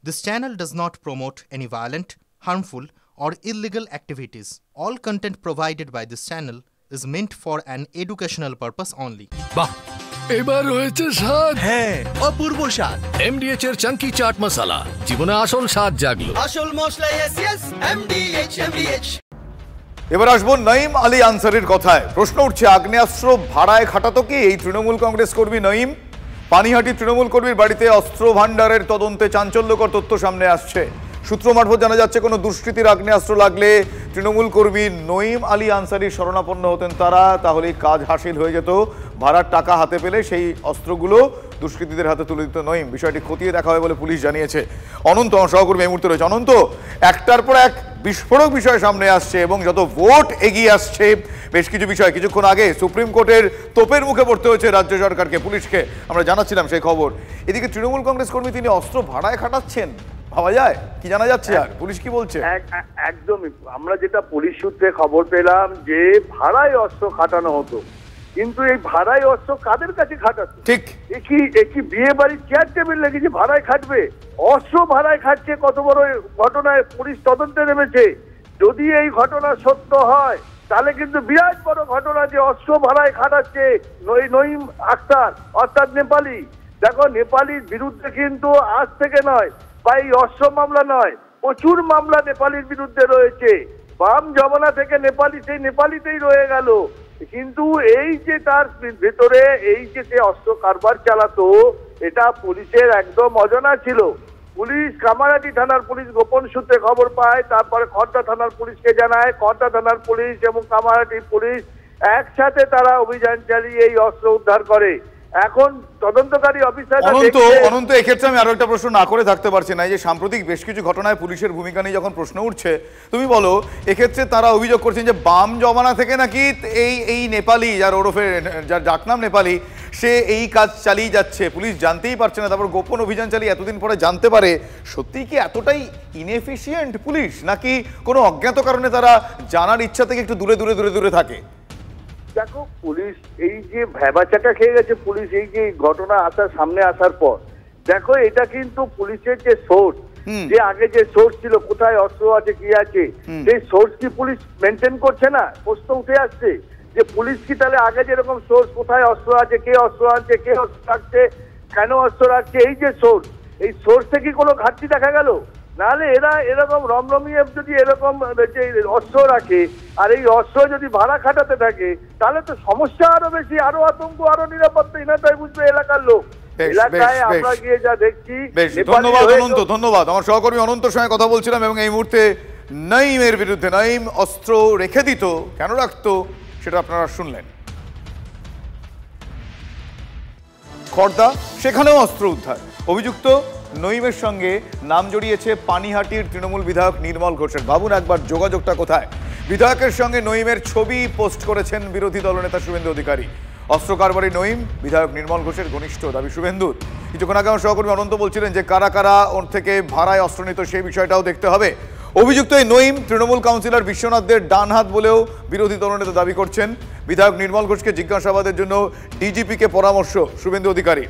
This channel does not promote any violent, harmful, or illegal activities. All content provided by this channel is meant for an educational purpose only. বাহ, এবার হয়েছে স্বাদ। হ্যাঁ, অপূর্ব স্বাদ। MDH এর চাঙ্কি চাট মশলা, জীবনে আসল স্বাদ জাগলো। আসল মশলা yes MDH। এবার আসবো নঈম আলী আনসারির কথায়। প্রশ্ন উঠছে, আগ্নেয়াস্ত্র ভাড়ায় খাটাতো কি এই তৃণমূল কংগ্রেস কর্মী নঈম? পানিহাটি তৃণমূল কর্মীর বাড়িতে অস্ত্র ভাণ্ডারের তদন্তে চাঞ্চল্যকর তথ্য সামনে আসছে। সূত্র মারফত জানা যাচ্ছে, কোনো দুষ্কৃতীর আগ্নেয়াস্ত্র লাগলে তৃণমূল কর্মী নঈম আলী আনসারির শরণাপন্ন হতেন তারা, তাহলেই কাজ হাসিল হয়ে যেত। ভাড়ার টাকা হাতে পেলে সেই অস্ত্রগুলো দুষ্কৃতীদের হাতে তুলে দিত নঈম। বিষয়টি খতিয়ে দেখা হয় বলে পুলিশ জানিয়েছে। অনন্ত আমার সহকর্মী এই মুহূর্তে রয়েছে। অনন্ত, একটার পর এক বিস্ফোরক বিষয় সামনে আসছে এবং যত ভোট এগিয়ে আসছে বেশ কিছু বিষয়। কিছুক্ষণ আগে সুপ্রিম কোর্টের তোপের মুখে পড়তে হয়েছে রাজ্য সরকারকে, পুলিশকে, আমরা জানাচ্ছিলাম সেই খবর। এদিকে তৃণমূল কংগ্রেস কর্মী তিনি অস্ত্র ভাড়ায় খাটাচ্ছেন, ভাবা যায়? কি জানা যাচ্ছে আর পুলিশ কি বলছে? একদমই, আমরা যেটা পুলিশ সূত্রে খবর পেলাম যে ভাড়ায় অস্ত্র খাটানো হতো, কিন্তু এই ভাড়ায় অস্ত্র কাদের কাছে খাটাতো? ঠিক একই বিয়ে বাড়ির চেয়ার টেবিল লেগেছে ভাড়ায় খাটবে, অস্ত্র ভাড়ায় খাটছে। কত বড় ঘটনায় পুলিশ তদন্তে নেমেছে। যদি এই ঘটনা সত্য হয় তাহলে কিন্তু বিরাট বড় ঘটনা যে অস্ত্র ভাড়ায় খাটাচ্ছে নঈম আক্তার অর্থাৎ নেপালি। দেখো, নেপালির বিরুদ্ধে কিন্তু আজ থেকে নয় বা এই অস্ত্র মামলা নয়, প্রচুর মামলা নেপালির বিরুদ্ধে রয়েছে। বাম জমানা থেকে নেপালি সেই নেপালিতেই রয়ে গেল। কিন্তু এই যে তার ভেতরে এই যে সে অস্ত্র কারবার চালাতো, এটা পুলিশের একদম অজানা ছিল। পুলিশ কামারহাটি থানার পুলিশ গোপন সূত্রে খবর পায়, তারপরে খড়দা থানার পুলিশকে জানায়। খড়দা থানার পুলিশ এবং কামারহাটি পুলিশ একসাথে তারা অভিযান চালিয়ে এই অস্ত্র উদ্ধার করে। এখন তদন্তকারী অফিসার অনন্ত, এক্ষেত্রে আমি আরো একটা প্রশ্ন না করে থাকতে পারছি না। এই যে সাম্প্রতিক বেশ কিছু ঘটনায় পুলিশের ভূমিকা নিয়ে যখন প্রশ্ন উঠছে, তুমি বলো, এক্ষেত্রে তারা অভিযোগ করছেন যে বাম জমানা থেকে নাকি এই নেপালি, যার ওরফে যার ডাকনাম নেপালি, সে এই কাজ চালিয়ে যাচ্ছে, পুলিশ জানতেই পারছে না, তারপর গোপন অভিযান চালিয়ে এতদিন পরে জানতে পারে। সত্যিই কি এতটাই ইনএফিশিয়েন্ট পুলিশ, নাকি কোনো অজ্ঞাত কারণে তারা জানার ইচ্ছা থেকে একটু দূরে দূরে দূরে দূরে থাকে? দেখো, পুলিশ এই যে ভ্যাবাচাকা খেয়ে গেছে পুলিশ এই যে ঘটনা সামনে আসার পর। দেখো, এটা কিন্তু পুলিশের যে সোর্স, যে আগে যে সোর্স ছিল কোথায় অস্ত্র আছে কি আছে, সেই সোর্স কি পুলিশ মেনটেন করছে না? প্রশ্ন উঠে আসছে যে পুলিশ কি তাহলে আগে যেরকম সোর্স, কোথায় অস্ত্র আছে, কে অস্ত্র আনছে, কে অস্ত্র রাখছে, কেন অস্ত্র রাখছে, এই যে সোর্স, এই সোর্সে কি কোনো ঘাটতি দেখা গেল? নাহলে এরা এরকম রমরমিয়ে যদি এরকম অস্ত্র রাখে আর এই অস্ত্র যদি ভাড়া খাটাতে থাকে, তাহলে তো সমস্যা আরো বেশি, আরো আতঙ্ক, আরো নিরাপত্তাহীনতায় বুঝবে এলাকার লোক। এলাকায় আমরা গিয়ে যা দেখছি। ধন্যবাদ অনন্ত, ধন্যবাদ। আমার সহকর্মী অনন্তর সঙ্গে কথা বলছিলাম এবং এই মুহূর্তে নঈমের বিরুদ্ধে, নঈম অস্ত্র রেখে দিত, কেন রাখতো সেটা আপনারা শুনলেন। খড়দা, সেখানেও অস্ত্র উদ্ধার। অভিযুক্ত নঈমের সঙ্গে নাম জড়িয়েছে পানিহাটির তৃণমূল বিধায়ক নির্মল ঘোষের। ভাবুন একবার যোগাযোগটা কোথায়। বিধায়কের সঙ্গে নঈমের ছবি পোস্ট করেছেন বিরোধী দলনেতা শুভেন্দু অধিকারী। অস্ত্র কারবারি নঈম বিধায়ক নির্মল ঘোষের ঘনিষ্ঠ, দাবি শুভেন্দুর। কিছুক্ষণ আগে আমার সহকর্মী অনন্ত বলছিলেন যে কারা কারা ওর থেকে ভাড়ায় অস্ত্র নিত সেই বিষয়টাও দেখতে হবে। অভিযুক্ত এই নঈম তৃণমূল কাউন্সিলর বিশ্বনাথদের ডান হাত বলেও বিরোধী দলনেতা দাবি করছেন। বিধায়ক নির্মল ঘোষকে জিজ্ঞাসাবাদের জন্য ডিজিপিকে পরামর্শ শুভেন্দু অধিকারী।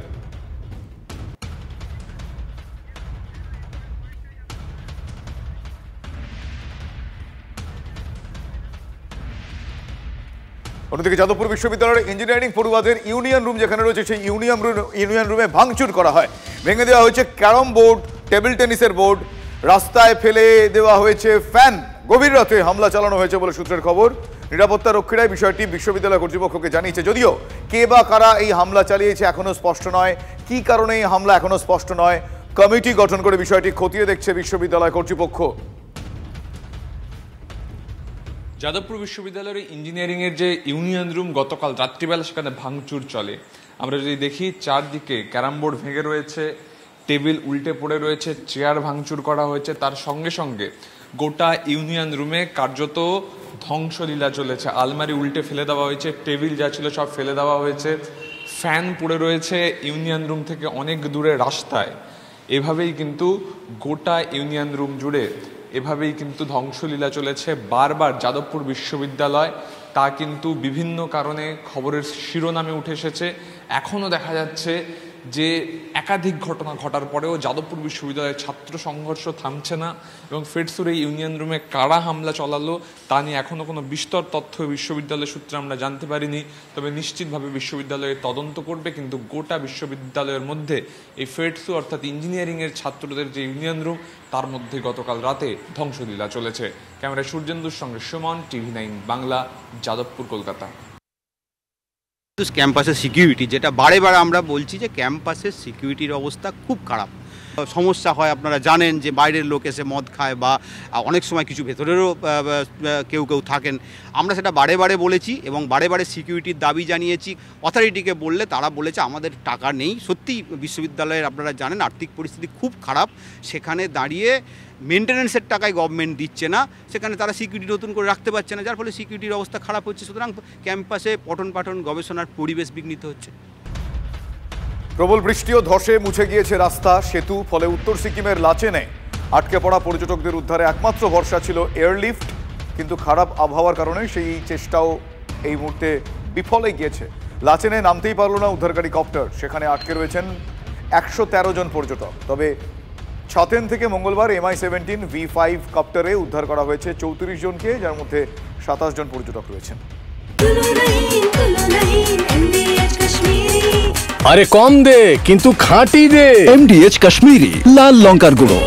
অন্যদিকে যাদবপুর বিশ্ববিদ্যালয়ের ইঞ্জিনিয়ারিং পড়ুয়াদের ইউনিয়ন রুম যেখানে রয়েছে, সেই ইউনিয়ন রুমে ভাঙচুর করা হয়। ভেঙে দেওয়া হয়েছে ক্যারম বোর্ড, টেবিল টেনিসের বোর্ড, রাস্তায় ফেলে দেওয়া হয়েছে ফ্যান। গভীর রাতে হামলা চালানো হয়েছে বলে সূত্রের খবর। নিরাপত্তা রক্ষীরাই বিষয়টি বিশ্ববিদ্যালয় কর্তৃপক্ষকে জানিয়েছে, যদিও কে বা কারা এই হামলা চালিয়েছে এখনো স্পষ্ট নয়। কি কারণে এই হামলা এখনো স্পষ্ট নয়। কমিটি গঠন করে বিষয়টি খতিয়ে দেখছে বিশ্ববিদ্যালয় কর্তৃপক্ষ। যাদবপুর বিশ্ববিদ্যালয়ের ইঞ্জিনিয়ারিংয়ের যে ইউনিয়ন রুম, গতকাল রাত্রিবেলা সেখানে ভাঙচুর চলে। আমরা যদি দেখি, চারদিকে ক্যারাম বোর্ড ভেঙে রয়েছে, টেবিল উল্টে পড়ে রয়েছে, চেয়ার ভাঙচুর করা হয়েছে। তার সঙ্গে সঙ্গে গোটা ইউনিয়ন রুমে কার্যত ধ্বংসলীলা চলেছে। আলমারি উল্টে ফেলে দেওয়া হয়েছে, টেবিল যা ছিল সব ফেলে দেওয়া হয়েছে, ফ্যান পড়ে রয়েছে ইউনিয়ন রুম থেকে অনেক দূরে রাস্তায়। এভাবেই কিন্তু গোটা ইউনিয়ন রুম জুড়ে এভাবেই কিন্তু ধ্বংসলীলা চলেছে। বারবার যাদবপুর বিশ্ববিদ্যালয় তা কিন্তু বিভিন্ন কারণে খবরের শিরোনামে উঠে এসেছে। এখনও দেখা যাচ্ছে যে একাধিক ঘটনা ঘটার পরেও যাদবপুর বিশ্ববিদ্যালয়ের ছাত্র সংঘর্ষ থামছে না এবং ফেডসুর এই ইউনিয়ন রুমে কারা হামলা চালালো তা নিয়ে এখনও কোনো বিস্তর তথ্য বিশ্ববিদ্যালয়ের সূত্রে আমরা জানতে পারিনি। তবে নিশ্চিতভাবে বিশ্ববিদ্যালয়ে তদন্ত করবে, কিন্তু গোটা বিশ্ববিদ্যালয়ের মধ্যে এই ফেডসু অর্থাৎ ইঞ্জিনিয়ারিংয়ের ছাত্রদের যে ইউনিয়ন রুম তার মধ্যে গতকাল রাতে ধ্বংসলীলা চলেছে। ক্যামেরায় সূর্যেন্দুর সঙ্গে সুমন, টিভি 9 বাংলা, যাদবপুর, কলকাতা। ক্যাম্পাসের সিকিউরিটি, যেটা বারে বারে আমরা বলছি যে ক্যাম্পাসের সিকিউরিটির অবস্থা খুব খারাপ। সমস্যা হয়, আপনারা জানেন যে বাইরের লোক এসে মদ খায় বা অনেক সময় কিছু ভেতরেরও কেউ থাকেন। আমরা সেটা বারে বারে বলেছি এবং বারে বারে সিকিউরিটির দাবি জানিয়েছি। অথরিটিকে বললে তারা বলেছে আমাদের টাকা নেই। সত্যি বিশ্ববিদ্যালয়ের আপনারা জানেন আর্থিক পরিস্থিতি খুব খারাপ, সেখানে দাঁড়িয়ে মেনটেন্যান্সের টাকায় গভর্নমেন্ট দিচ্ছে না, সেখানে তারা সিকিউরিটি নতুন করে রাখতে পারছে না, যার ফলে সিকিউরিটির অবস্থা খারাপ হচ্ছে। সুতরাং ক্যাম্পাসে পঠন পাঠন গবেষণার পরিবেশ বিঘ্নিত হচ্ছে। প্রবল বৃষ্টি ও ধসে মুছে গিয়েছে রাস্তা, সেতু। ফলে উত্তর সিকিমের লাচেনে আটকে পড়া পর্যটকদের উদ্ধারে একমাত্র ভরসা ছিল এয়ারলিফট, কিন্তু খারাপ আবহাওয়ার কারণে সেই চেষ্টাও এই মুহূর্তে বিফলে গিয়েছে। লাচেনে নামতেই পারল না উদ্ধারকারী কপ্টার, সেখানে আটকে রয়েছেন 113 জন পর্যটক। তবে ছাতেন থেকে মঙ্গলবার MI-17 V5 কপ্টারে উদ্ধার করা হয়েছে 34 জনকে, যার মধ্যে 27 জন পর্যটক রয়েছেন। আরে কম দে কিন্তু খাঁটি দে। MDH কাশ্মীরি লাল লঙ্কার গুঁড়ো।